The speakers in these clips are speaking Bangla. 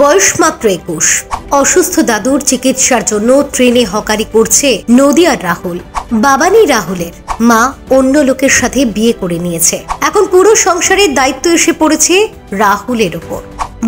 বয়স মাত্র 21। অসুস্থ দাদুর চিকিৎসার জন্য ট্রেনে হকারি করছে নদিয়ার রাহুল। বাবা নেই রাহুলের, মা অন্য লোকের সাথে বিয়ে করে নিয়েছে। এখন পুরো সংসারের দায়িত্ব এসে পড়েছে রাহুলের ওপর।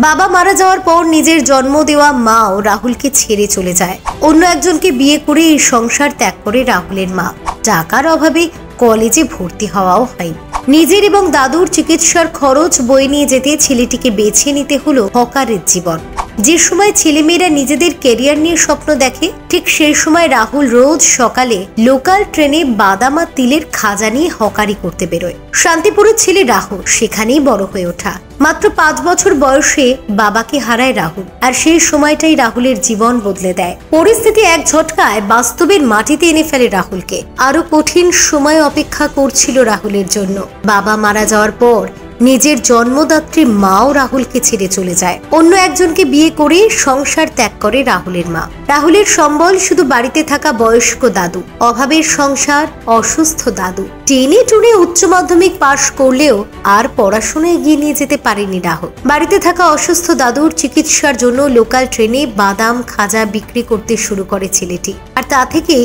বাবা মারা যাওয়ার পর নিজের জন্ম দেওয়া মাও রাহুলকে ছেড়ে চলে যায়। অন্য একজনকে বিয়ে করে এই সংসার ত্যাগ করে রাহুলের মা। টাকার অভাবে কলেজে ভর্তি হওয়াও হয়। নিজের এবং দাদুর চিকিৎসার খরচ বয়ে নিয়ে যেতে ছেলেটিকে বেছে নিতে হলো হকারের জীবন। যে সময় ছেলেমেয়েরা নিজেদের ক্যারিয়ার নিয়ে স্বপ্ন দেখে, ঠিক সেই সময় রাহুল রোজ সকালে লোকাল ট্রেনে বাদাম আর তিলের খাজা নিয়ে হকারি করতে বেরোয়। শান্তিপুরের ছেলে রাহুল সেখানেই বড় হয়ে ওঠা। মাত্র 5 বছর বয়সে বাবাকে হারায় রাহুল, আর সেই সময়টাই রাহুলের জীবন বদলে দেয়। পরিস্থিতি এক ঝটকায় বাস্তবের মাটিতে এনে ফেলে রাহুলকে। আরো কঠিন সময় অপেক্ষা করছিল রাহুলের জন্য। বাবা মারা যাওয়ার পর নিজের জন্মদাত্রী মাও রাহুলকে ছেড়ে চলে যায়। অন্য একজনকে বিয়ে করে সংসার ত্যাগ করে রাহুলের মা। রাহুলের সম্বল শুধু বাড়িতে থাকা বয়স্ক দাদু। অভাবের সংসার, অসুস্থ দাদু। টেনে টুনে উচ্চ মাধ্যমিক পাশ করলেও আর পড়াশোনা এগিয়ে নিয়ে যেতে পারেনি রাহুল। বাড়িতে থাকা অসুস্থ দাদুর চিকিৎসার জন্য লোকাল ট্রেনে বাদাম খাজা বিক্রি করতে শুরু করে ছেলেটি। আর তা থেকে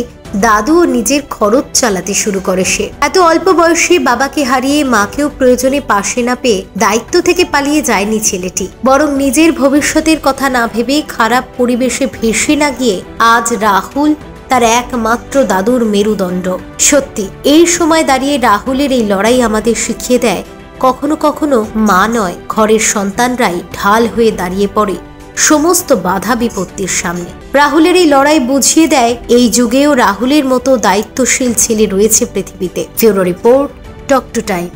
দাদু ও নিজের খরচ চালাতে শুরু করে সে। এত অল্প বয়সে বাবাকে হারিয়ে মাকেও প্রয়োজনে পাশে না পেয়ে দায়িত্ব থেকে পালিয়ে যায়নি ছেলেটি, বরং নিজের ভবিষ্যতের কথা না ভেবে খারাপ পরিবেশে ভেসে না গিয়ে আজ রাহুল তার একমাত্র দাদুর মেরুদণ্ড। সত্যি এই সময় দাঁড়িয়ে রাহুলের এই লড়াই আমাদের শিখিয়ে দেয়, কখনো কখনো মা নয়, ঘরের সন্তানরাই ঢাল হয়ে দাঁড়িয়ে পড়ে সমস্ত বাধা বিপত্তির সামনে। রাহুলের এই লড়াই বুঝিয়ে দেয় এই যুগেও রাহুলের মতো দায়িত্বশীল ছেলে রয়েছে পৃথিবীতে। Bureau report, talk to time.